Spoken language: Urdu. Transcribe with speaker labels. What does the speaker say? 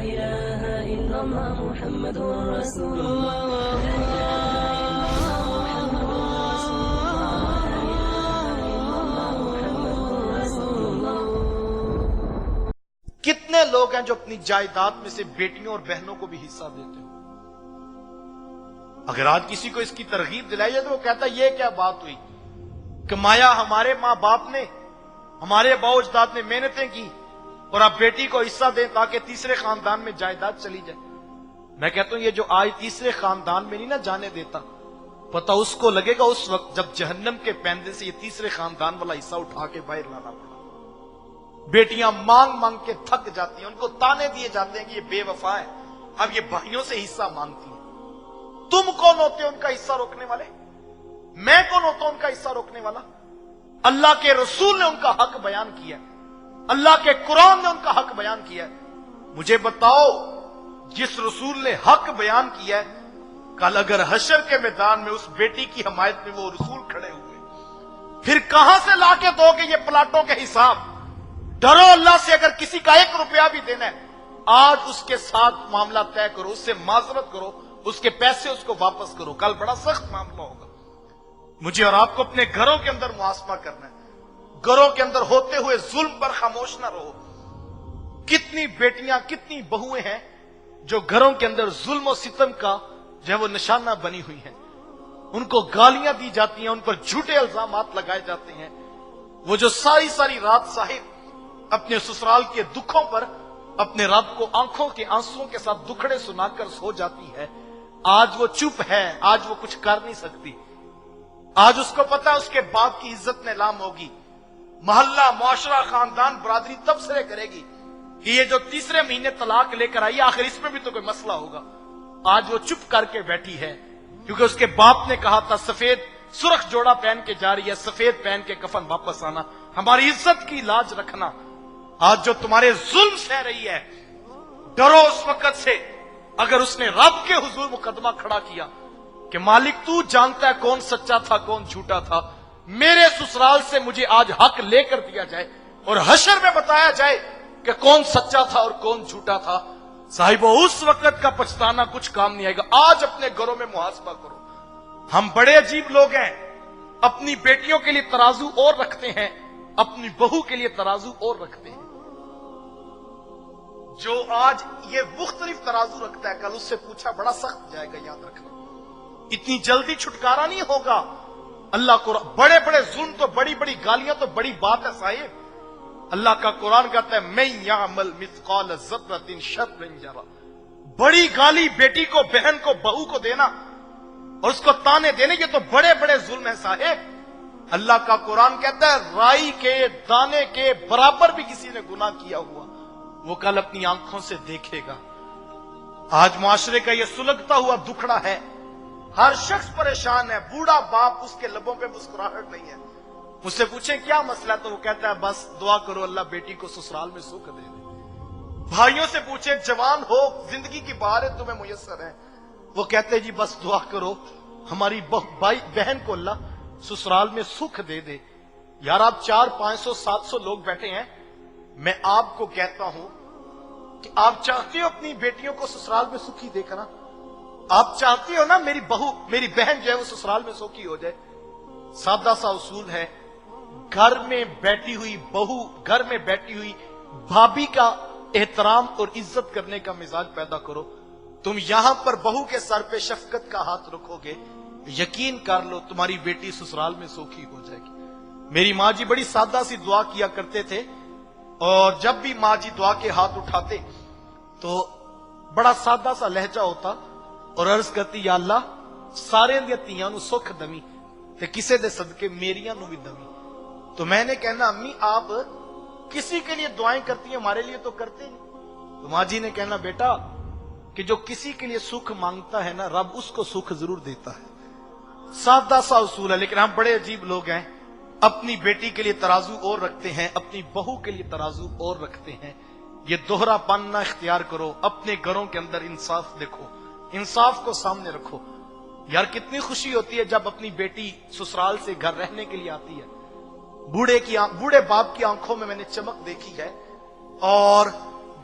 Speaker 1: إله إلا الله محمد رسول الله
Speaker 2: کتنے لوگ ہیں جو اپنی جائیداد میں سے بیٹیوں اور بہنوں کو بھی حصہ دیتے ہیں؟ اگر آج کسی کو اس کی ترغیب دلائی جائے تو وہ کہتا ہے یہ کیا بات ہوئی کہ مایا ہمارے ماں باپ نے ہمارے ابا اجداد نے محنتیں کی اور آپ بیٹی کو حصہ دیں تاکہ تیسرے خاندان میں جائیداد چلی جائے۔ میں کہتا ہوں یہ جو آج تیسرے خاندان میں نہیں نہ جانے دیتا، پتہ اس کو لگے گا اس وقت جب جہنم کے پیندے سے یہ تیسرے خاندان والا حصہ اٹھا کے باہر لانا پڑا۔ بیٹیاں مانگ مانگ کے تھک جاتی ہیں، ان کو تانے دیے جاتے ہیں کہ یہ بے وفا ہے، اب یہ بھائیوں سے حصہ مانگتی ہیں۔ تم کون ہوتے ہو ان کا حصہ روکنے والے؟ میں کون ہوتا ہوں ان کا حصہ روکنے والا؟ اللہ کے رسول نے ان کا حق بیان کیا، اللہ کے قرآن نے ان کا حق بیان کیا۔ مجھے بتاؤ جس رسول نے حق بیان کیا ہے، کل اگر حشر کے میدان میں اس بیٹی کی حمایت میں وہ رسول کھڑے ہوئے، پھر کہاں سے لا کے دو گے یہ پلاٹوں کے حساب؟ ڈرو اللہ سے، اگر کسی کا 1 روپیہ بھی دینا ہے آج اس کے ساتھ معاملہ طے کرو، اس سے معذرت کرو، اس کے پیسے اس کو واپس کرو، کل بڑا سخت معاملہ ہوگا۔ مجھے اور آپ کو اپنے گھروں کے اندر محاسبہ کرنا ہے، گھروں کے اندر ہوتے ہوئے ظلم پر خاموش نہ رہو۔ کتنی بیٹیاں کتنی بہویں ہیں جو گھروں کے اندر ظلم و ستم کا جو ہے وہ نشانہ بنی ہوئی ہیں، ان کو گالیاں دی جاتی ہیں، ان پر جھوٹے الزامات لگائے جاتے ہیں۔ وہ جو ساری ساری رات صاحب اپنے سسرال کے دکھوں پر اپنے رب کو آنکھوں کے آنسوؤں کے ساتھ دکھڑے سنا کر سو جاتی ہے، آج وہ چپ ہے، آج وہ کچھ کر نہیں سکتی۔ آج اس کو پتا ہے اس کے باپ کی عزت نیلام ہوگی، محلہ معاشرہ خاندان برادری تبصرے کرے گی کہ یہ جو تیسرے مہینے طلاق لے کر آئی آخر اس میں بھی تو کوئی مسئلہ ہوگا۔ آج وہ چپ کر کے بیٹھی ہے کیونکہ اس کے باپ نے کہا تھا سفید سرخ جوڑا پہن کے جا رہی ہے، سفید پہن کے کفن واپس آنا، ہماری عزت کی لاج رکھنا۔ آج جو تمہارے ظلم سہ رہی ہے، ڈرو اس وقت سے اگر اس نے رب کے حضور مقدمہ کھڑا کیا کہ مالک تو جانتا ہے کون سچا تھا کون جھوٹا تھا، میرے سسرال سے مجھے آج حق لے کر دیا جائے اور حشر میں بتایا جائے کہ کون سچا تھا اور کون جھوٹا تھا۔ صاحبو اس وقت کا پچھتانا کچھ کام نہیں آئے گا۔ آج اپنے گھروں میں محاسبہ کرو۔ ہم بڑے عجیب لوگ ہیں، اپنی بیٹیوں کے لیے ترازو اور رکھتے ہیں، اپنی بہو کے لیے ترازو اور رکھتے ہیں۔ جو آج یہ مختلف ترازو رکھتا ہے کل اس سے پوچھا بڑا سخت جائے گا، یاد رکھنا۔ اتنی جلدی چھٹکارا نہیں ہوگا۔ اللہ کو بڑے بڑے ظلم تو بڑی بڑی گالیاں تو بڑی بات ہے صاحب۔ اللہ کا قرآن کہتا ہے من یعمل مثقال ذرۃ شرا یرہ، بڑی گالی بیٹی کو بہن کو بہو کو دینا اور اس کو تانے دینے، یہ تو بڑے بڑے ظلم ہیں صاحب۔ اللہ کا قرآن کہتا ہے رائی کے دانے کے برابر بھی کسی نے گناہ کیا ہوا وہ کل اپنی آنکھوں سے دیکھے گا۔ آج معاشرے کا یہ سلگتا ہوا دکھڑا ہے، ہر شخص پریشان ہے، بوڑھا باپ اس کے لبوں پہ مسکراہٹ نہیں ہے۔ مجھ سے پوچھیں کیا مسئلہ تو وہ کہتا ہے بس دعا کرو اللہ بیٹی کو سسرال میں سکھ دے دے۔ بھائیوں سے پوچھیں جوان ہو زندگی کی بہاریں تمہیں میسر ہیں، وہ کہتے ہیں جی بس دعا کرو ہماری بہن کو اللہ سسرال میں سکھ دے دے۔ یار آپ 400 500 700 لوگ بیٹھے ہیں، میں آپ کو کہتا ہوں کہ آپ چاہتے ہو اپنی بیٹیوں کو سسرال میں سکھی دیکھنا؟ آپ چاہتے ہو نا میری بہو میری بہن جو ہے وہ سسرال میں سکھی ہو جائے؟ سادہ سا اصول ہے، گھر میں بیٹھی ہوئی بہو گھر میں بیٹھی ہوئی بھابھی کا احترام اور عزت کرنے کا مزاج پیدا کرو۔ تم یہاں پر بہو کے سر پہ شفقت کا ہاتھ رکھو گے، یقین کر لو تمہاری بیٹی سسرال میں سوکھی ہو جائے گی۔ میری ماں جی بڑی سادہ سی دعا کیا کرتے تھے، اور جب بھی ماں جی دعا کے ہاتھ اٹھاتے تو بڑا سادہ سا لہجہ ہوتا اور عرض کرتی یا اللہ سارے دیا تیاں نو سکھ دمی تے کسے دے صدقے میریاں نو بھی دمی۔ تو میں نے کہنا امی آپ کسی کے لیے دعائیں کرتی ہیں ہمارے لیے تو کرتے نہیں۔ تو ماں جی نے کہنا بیٹا کہ جو کسی کے لیے سکھ مانگتا ہے نا رب اس کو سکھ ضرور دیتا ہے۔ سادہ سا اصول ہے، لیکن ہم بڑے عجیب لوگ ہیں، اپنی بیٹی کے لیے ترازو اور رکھتے ہیں، اپنی بہو کے لیے ترازو اور رکھتے ہیں۔ یہ دوہرا پن نہ اختیار کرو، اپنے گھروں کے اندر انصاف دیکھو، انصاف کو سامنے رکھو۔ یار کتنی خوشی ہوتی ہے جب اپنی بیٹی سسرال سے گھر رہنے کے لیے آتی ہے۔ بوڑھے باپ کی آنکھوں میں نے چمک دیکھی ہے، اور